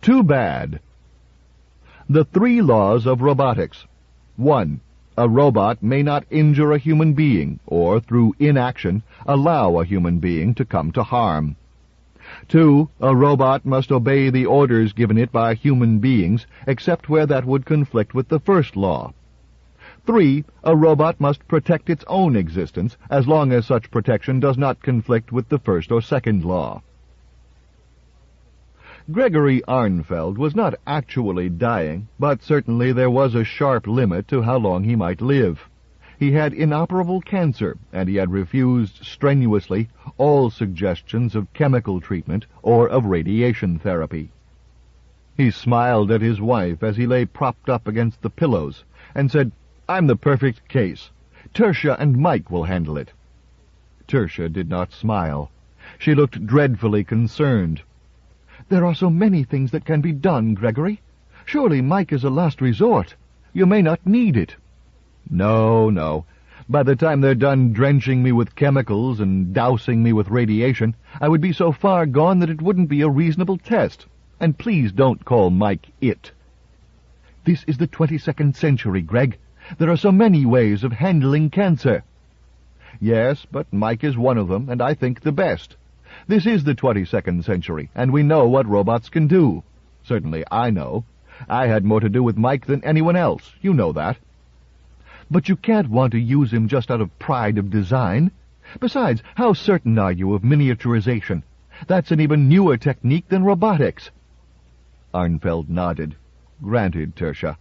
Too bad. The 3 laws of robotics. 1. A robot may not injure a human being, or, through inaction, allow a human being to come to harm. 2. A robot must obey the orders given it by human beings, except where that would conflict with the first law. 3. A robot must protect its own existence, as long as such protection does not conflict with the first or second law. Gregory Arnfeld was not actually dying, but certainly there was a sharp limit to how long he might live. He had inoperable cancer, and he had refused strenuously all suggestions of chemical treatment or of radiation therapy. He smiled at his wife as he lay propped up against the pillows, and said, "I'm the perfect case. Tertia and Mike will handle it." Tertia did not smile. She looked dreadfully concerned. "There are so many things that can be done, Gregory. Surely Mike is a last resort. You may not need it." No. By the time they're done drenching me with chemicals and dousing me with radiation, I would be so far gone that it wouldn't be a reasonable test. And please don't call Mike it." "This is the 22nd century, Greg. There are so many ways of handling cancer." "Yes, but Mike is one of them, and I think the best. This is the 22nd century, and we know what robots can do. Certainly I know. I had more to do with Mike than anyone else. You know that." "But you can't want to use him just out of pride of design. Besides, how certain are you of miniaturization? That's an even newer technique than robotics." Arnfeld nodded. "Granted, Tertia.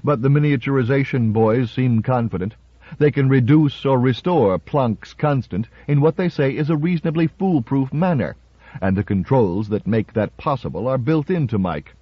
But the miniaturization boys seem confident. They can reduce or restore Planck's constant in what they say is a reasonably foolproof manner, and the controls that make that possible are built into Mike.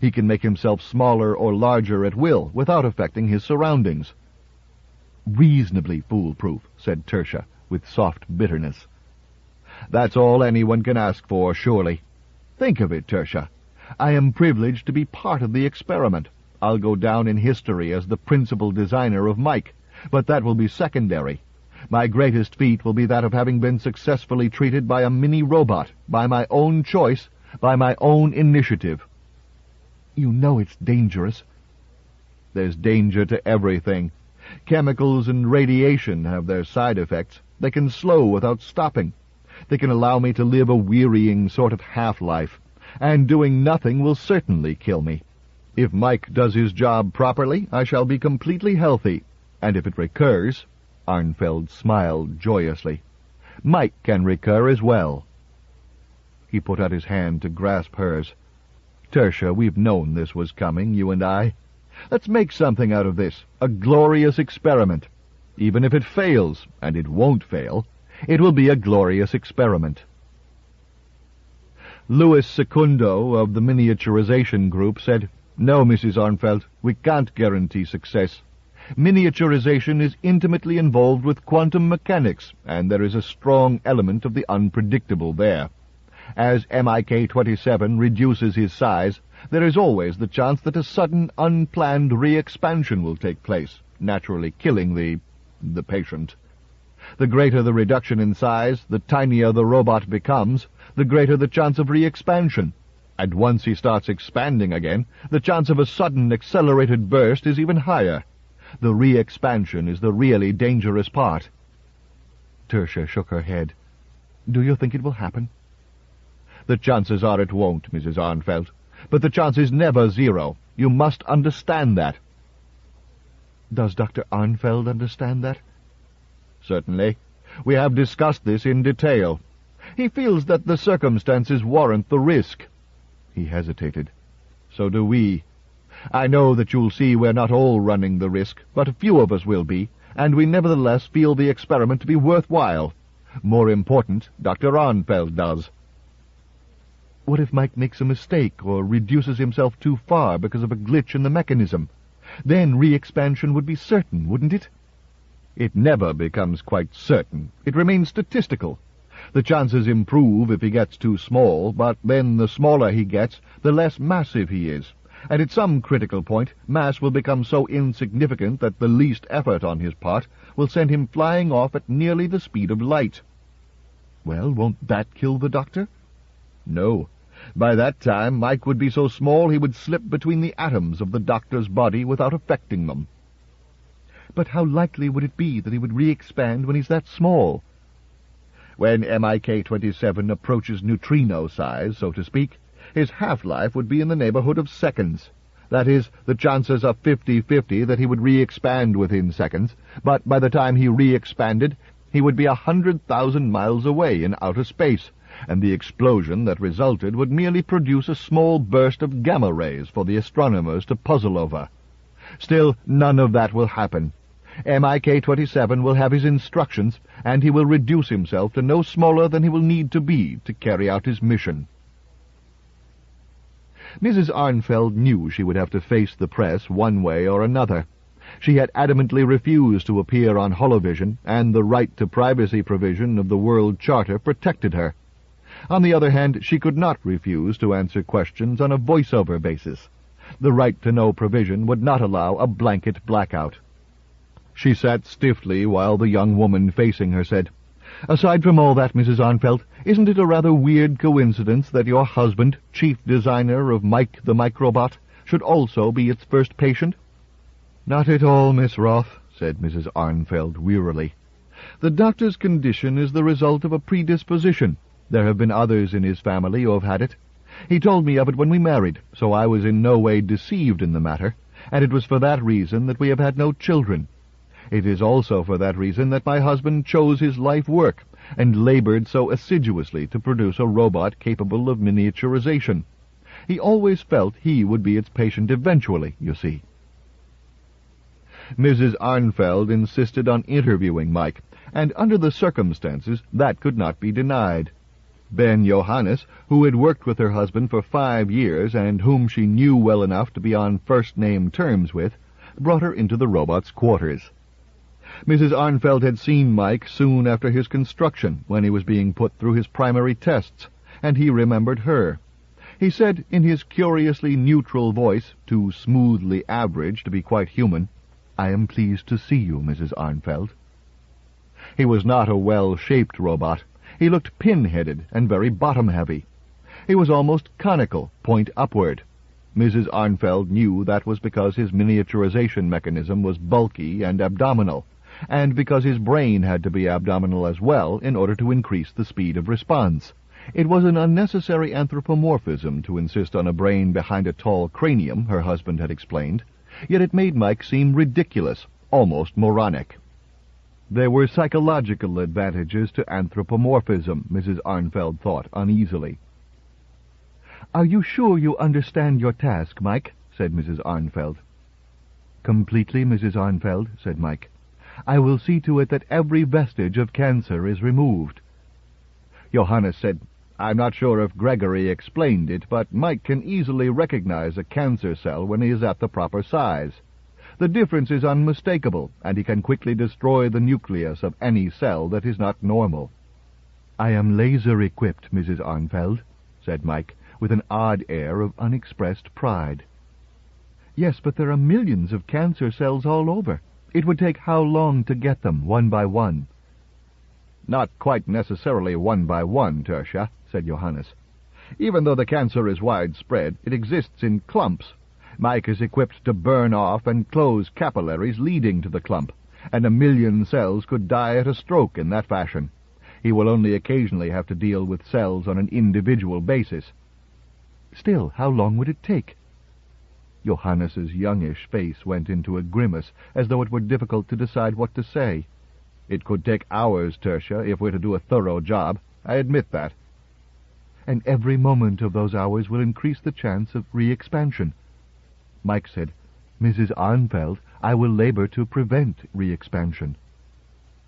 He can make himself smaller or larger at will, without affecting his surroundings." "Reasonably foolproof," said Tertia, with soft bitterness. "That's all anyone can ask for, surely. Think of it, Tertia. I am privileged to be part of the experiment. I'll go down in history as the principal designer of Mike, but that will be secondary. My greatest feat will be that of having been successfully treated by a mini-robot, by my own choice, by my own initiative." "You know it's dangerous." "There's danger to everything. Chemicals and radiation have their side effects. They can slow without stopping. They can allow me to live a wearying sort of half-life, and doing nothing will certainly kill me. If Mike does his job properly, I shall be completely healthy, and if it recurs—" Arnfeld smiled joyously. "Mike can recur as well." He put out his hand to grasp hers. "Tertia, we've known this was coming, you and I. Let's make something out of this, a glorious experiment. Even if it fails, and it won't fail, it will be a glorious experiment." Louis Secundo of the miniaturization group said, "No, Mrs. Arnfeld, we can't guarantee success. Miniaturization is intimately involved with quantum mechanics, and there is a strong element of the unpredictable there. As MIK-27 reduces his size, there is always the chance that a sudden, unplanned re-expansion will take place, naturally killing the patient. The greater the reduction in size, the tinier the robot becomes, the greater the chance of re-expansion. And once he starts expanding again, the chance of a sudden accelerated burst is even higher. The re-expansion is the really dangerous part." Tertia shook her head. "Do you think it will happen?" "The chances are it won't, Mrs. Arnfeld. But the chance is never zero. You must understand that." "Does Dr. Arnfeld understand that?" "Certainly. We have discussed this in detail. He feels that the circumstances warrant the risk." He hesitated. "So do we. I know that you'll see we're not all running the risk, but a few of us will be, and we nevertheless feel the experiment to be worthwhile. More important, Dr. Arnfeld does." "What if Mike makes a mistake or reduces himself too far because of a glitch in the mechanism? Then re-expansion would be certain, wouldn't it?" "It never becomes quite certain. It remains statistical. The chances improve if he gets too small, but then the smaller he gets, the less massive he is, and at some critical point mass will become so insignificant that the least effort on his part will send him flying off at nearly the speed of light." "Well, won't that kill the doctor?" "No. By that time, Mike would be so small he would slip between the atoms of the doctor's body without affecting them. But how likely would it be that he would re-expand when he's that small? When MIK-27 approaches neutrino size, so to speak, his half-life would be in the neighborhood of seconds. That is, the chances are 50-50 that he would re-expand within seconds, but by the time he re-expanded, he would be 100,000 miles away in outer space, and the explosion that resulted would merely produce a small burst of gamma rays for the astronomers to puzzle over. Still, none of that will happen. MIK-27 will have his instructions, and he will reduce himself to no smaller than he will need to be to carry out his mission. Mrs. Arnfeld knew she would have to face the press one way or another. She had adamantly refused to appear on holovision, and the right to privacy provision of the World Charter protected her. On the other hand, she could not refuse to answer questions on a voiceover basis. The right-to-know provision would not allow a blanket blackout. She sat stiffly while the young woman facing her said, "Aside from all that, Mrs. Arnfeld, isn't it a rather weird coincidence that your husband, chief designer of Mike the Microbot, should also be its first patient?" "Not at all, Miss Roth," said Mrs. Arnfeld wearily. "The doctor's condition is the result of a predisposition. There have been others in his family who have had it. He told me of it when we married, so I was in no way deceived in the matter, and it was for that reason that we have had no children. It is also for that reason that my husband chose his life work and labored so assiduously to produce a robot capable of miniaturization. He always felt he would be its patient eventually, you see." Mrs. Arnfeld insisted on interviewing Mike, and under the circumstances that could not be denied. Ben Johannes, who had worked with her husband for 5 years and whom she knew well enough to be on first-name terms with, brought her into the robot's quarters. Mrs. Arnfeld had seen Mike soon after his construction, when he was being put through his primary tests, and he remembered her. He said in his curiously neutral voice, too smoothly average to be quite human, "I am pleased to see you, Mrs. Arnfeld." He was not a well-shaped robot. He looked pin-headed and very bottom-heavy. He was almost conical, point upward. Mrs. Arnfeld knew that was because his miniaturization mechanism was bulky and abdominal, and because his brain had to be abdominal as well in order to increase the speed of response. It was an unnecessary anthropomorphism to insist on a brain behind a tall cranium, her husband had explained, yet it made Mike seem ridiculous, almost moronic. There were psychological advantages to anthropomorphism, Mrs. Arnfeld thought uneasily. "Are you sure you understand your task, Mike?" said Mrs. Arnfeld. "Completely, Mrs. Arnfeld," said Mike. "I will see to it that every vestige of cancer is removed." Johannes said, "I'm not sure if Gregory explained it, but Mike can easily recognize a cancer cell when he is at the proper size. The difference is unmistakable, and he can quickly destroy the nucleus of any cell that is not normal." "I am laser-equipped, Mrs. Arnfeld," said Mike, with an odd air of unexpressed pride. "Yes, but there are millions of cancer cells all over. It would take how long to get them, one by one?" "Not quite necessarily one by one, Tertia," said Johannes. "Even though the cancer is widespread, it exists in clumps. Mike is equipped to burn off and close capillaries leading to the clump, and 1,000,000 cells could die at a stroke in that fashion. He will only occasionally have to deal with cells on an individual basis." "Still, how long would it take?" Johannes's youngish face went into a grimace, as though it were difficult to decide what to say. "It could take hours, Tertia, if we're to do a thorough job. I admit that." "And every moment of those hours will increase the chance of re-expansion." Mike said, "Mrs. Arnfeld, I will labor to prevent re-expansion."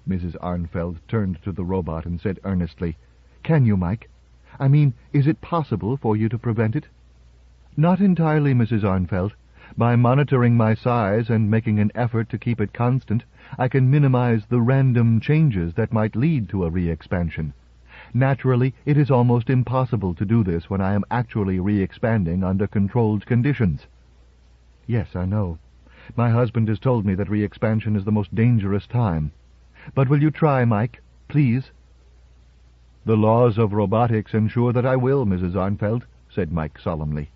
Mrs. Arnfeld turned to the robot and said earnestly, "Can you, Mike? I mean, is it possible for you to prevent it?" "Not entirely, Mrs. Arnfeld. By monitoring my size and making an effort to keep it constant, I can minimize the random changes that might lead to a re-expansion. Naturally, it is almost impossible to do this when I am actually re-expanding under controlled conditions." "Yes, I know. My husband has told me that re-expansion is the most dangerous time. But will you try, Mike? Please?" "The laws of robotics ensure that I will, Mrs. Arnfeld," said Mike solemnly.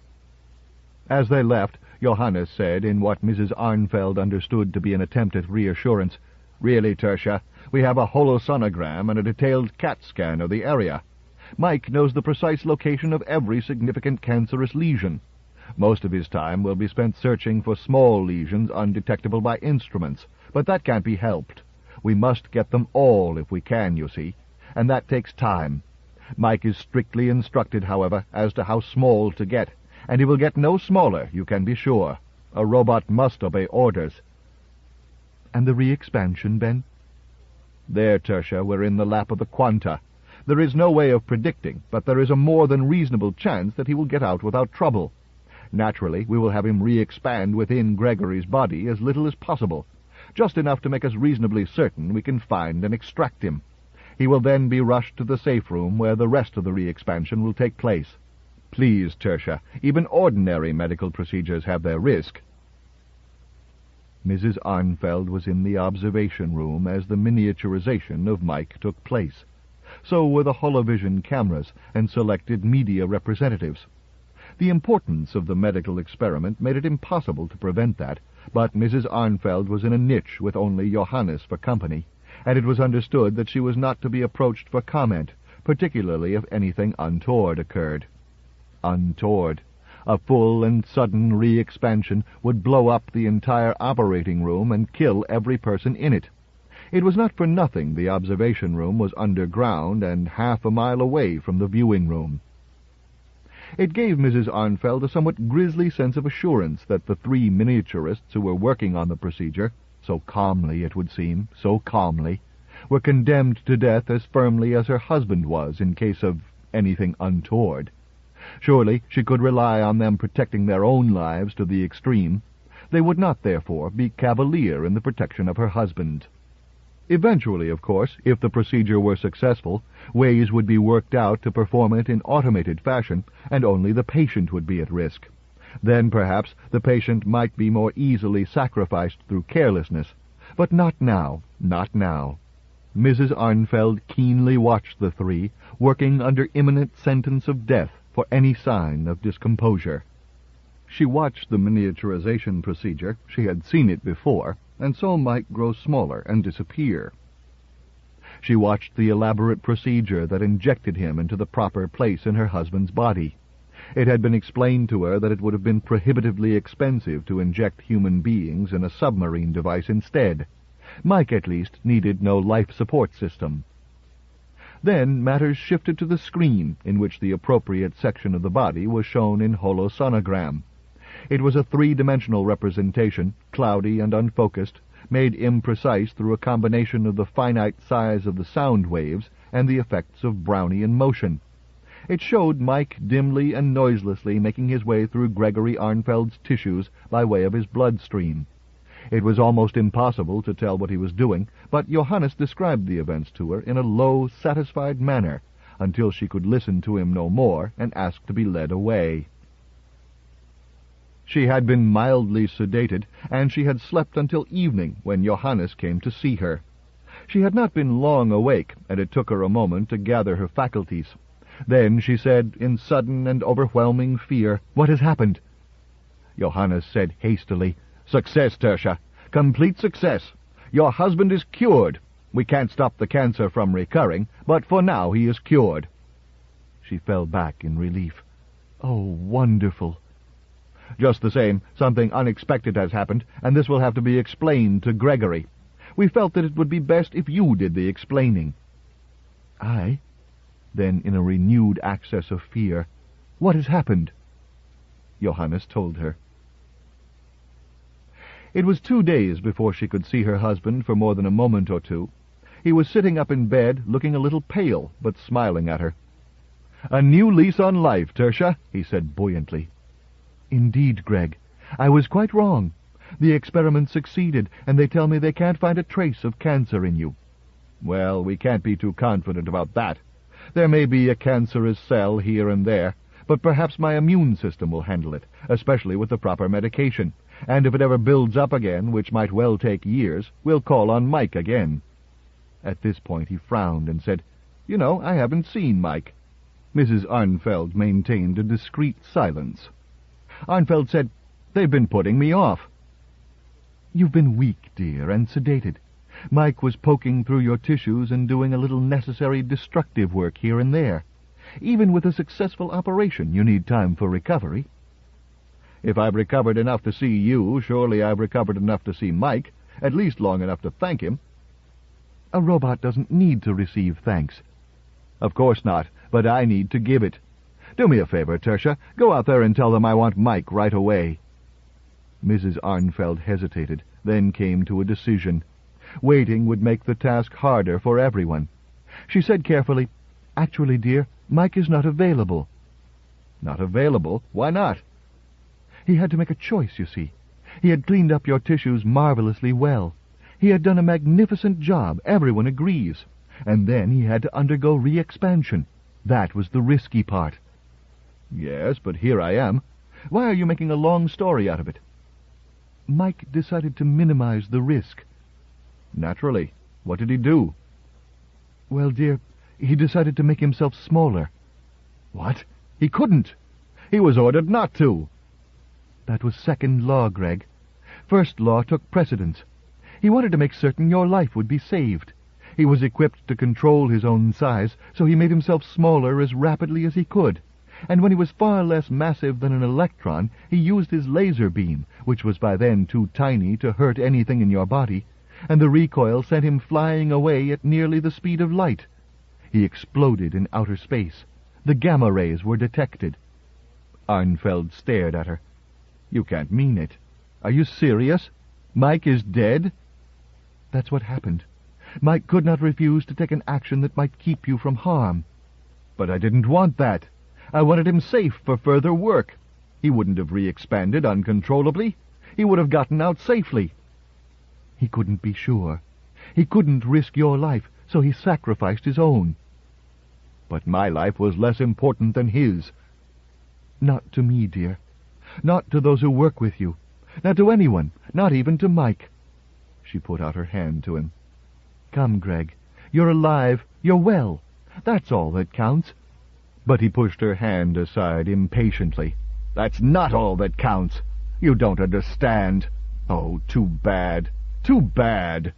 As they left, Johannes said, in what Mrs. Arnfeld understood to be an attempt at reassurance, "Really, Tertia, we have a holosonogram and a detailed CAT scan of the area. Mike knows the precise location of every significant cancerous lesion. Most of his time will be spent searching for small lesions undetectable by instruments, but that can't be helped. We must get them all if we can, you see, and that takes time. Mike is strictly instructed, however, as to how small to get, and he will get no smaller, you can be sure. A robot must obey orders." "And the re-expansion, Ben?" "There, Tertia, we're in the lap of the quanta. There is no way of predicting, but there is a more than reasonable chance that he will get out without trouble. Naturally, we will have him re-expand within Gregory's body as little as possible, just enough to make us reasonably certain we can find and extract him. He will then be rushed to the safe room where the rest of the re-expansion will take place. Please, Tertia, even ordinary medical procedures have their risk." Mrs. Arnfeld was in the observation room as the miniaturization of Mike took place. So were the holovision cameras and selected media representatives. The importance of the medical experiment made it impossible to prevent that, but Mrs. Arnfeld was in a niche with only Johannes for company, and it was understood that she was not to be approached for comment, particularly if anything untoward occurred. Untoward. A full and sudden re-expansion would blow up the entire operating room and kill every person in it. It was not for nothing the observation room was underground and half a mile away from the viewing room. It gave Mrs. Arnfeld a somewhat grisly sense of assurance that the 3 miniaturists who were working on the procedure, so calmly it would seem, so calmly, were condemned to death as firmly as her husband was in case of anything untoward. Surely she could rely on them protecting their own lives to the extreme. They would not, therefore, be cavalier in the protection of her husband. Eventually, of course, if the procedure were successful, ways would be worked out to perform it in automated fashion, and only the patient would be at risk. Then, perhaps, the patient might be more easily sacrificed through carelessness. But not now, not now. Mrs. Arnfeld keenly watched the 3, working under imminent sentence of death for any sign of discomposure. She watched the miniaturization procedure. She had seen it before, and saw Mike grow smaller and disappear. She watched the elaborate procedure that injected him into the proper place in her husband's body. It had been explained to her that it would have been prohibitively expensive to inject human beings in a submarine device instead. Mike, at least, needed no life support system. Then matters shifted to the screen, in which the appropriate section of the body was shown in holosonogram. It was a 3-dimensional representation, cloudy and unfocused, made imprecise through a combination of the finite size of the sound waves and the effects of Brownian motion. It showed Mike dimly and noiselessly making his way through Gregory Arnfeld's tissues by way of his bloodstream. It was almost impossible to tell what he was doing, but Johannes described the events to her in a low, satisfied manner, until she could listen to him no more and ask to be led away. She had been mildly sedated, and she had slept until evening when Johannes came to see her. She had not been long awake, and it took her a moment to gather her faculties. Then she said, in sudden and overwhelming fear, "What has happened?" Johannes said hastily, "Success, Tertia. Complete success. Your husband is cured. We can't stop the cancer from recurring, but for now he is cured." She fell back in relief. "Oh, wonderful." "Just the same, something unexpected has happened, and this will have to be explained to Gregory. We felt that it would be best if you did the explaining." "I?" Then, in a renewed access of fear, "What has happened?" Johannes told her. It was 2 days before she could see her husband for more than a moment or two. He was sitting up in bed, looking a little pale, but smiling at her. "A new lease on life, Tertia," he said buoyantly. "Indeed, Greg. I was quite wrong. The experiment succeeded, and they tell me they can't find a trace of cancer in you." "Well, we can't be too confident about that. There may be a cancerous cell here and there, but perhaps my immune system will handle it, especially with the proper medication. And if it ever builds up again, which might well take years, we'll call on Mike again." At this point he frowned and said, "You know, I haven't seen Mike." Mrs. Arnfeld maintained a discreet silence. Arnfeld said, "They've been putting me off." "You've been weak, dear, and sedated. Mike was poking through your tissues and doing a little necessary destructive work here and there. Even with a successful operation, you need time for recovery." "If I've recovered enough to see you, surely I've recovered enough to see Mike, at least long enough to thank him." "A robot doesn't need to receive thanks." "Of course not, but I need to give it. Do me a favor, Tertia. Go out there and tell them I want Mike right away." Mrs. Arnfeld hesitated, then came to a decision. Waiting would make the task harder for everyone. She said carefully, "Actually, dear, Mike is not available." "Not available? Why not?" "He had to make a choice, you see. He had cleaned up your tissues marvelously well. He had done a magnificent job, everyone agrees. And then he had to undergo re-expansion. That was the risky part." "Yes, but here I am. Why are you making a long story out of it?" "Mike decided to minimize the risk." "Naturally. What did he do?" "Well, dear, he decided to make himself smaller." "What? He couldn't. He was ordered not to." "That was second law, Greg. First law took precedence. He wanted to make certain your life would be saved. He was equipped to control his own size, so he made himself smaller as rapidly as he could. And when he was far less massive than an electron, he used his laser beam, which was by then too tiny to hurt anything in your body, and the recoil sent him flying away at nearly the speed of light. He exploded in outer space. The gamma rays were detected." Arnfeld stared at her. "You can't mean it. Are you serious? Mike is dead?" "That's what happened. Mike could not refuse to take an action that might keep you from harm." "But I didn't want that. I wanted him safe for further work. He wouldn't have re-expanded uncontrollably. He would have gotten out safely." "He couldn't be sure. He couldn't risk your life, so he sacrificed his own." "But my life was less important than his." "Not to me, dear. Not to those who work with you. Not to anyone. Not even to Mike." She put out her hand to him. "Come, Greg. You're alive. You're well. That's all that counts." But he pushed her hand aside impatiently. "That's not all that counts. You don't understand. Oh, too bad. Too bad."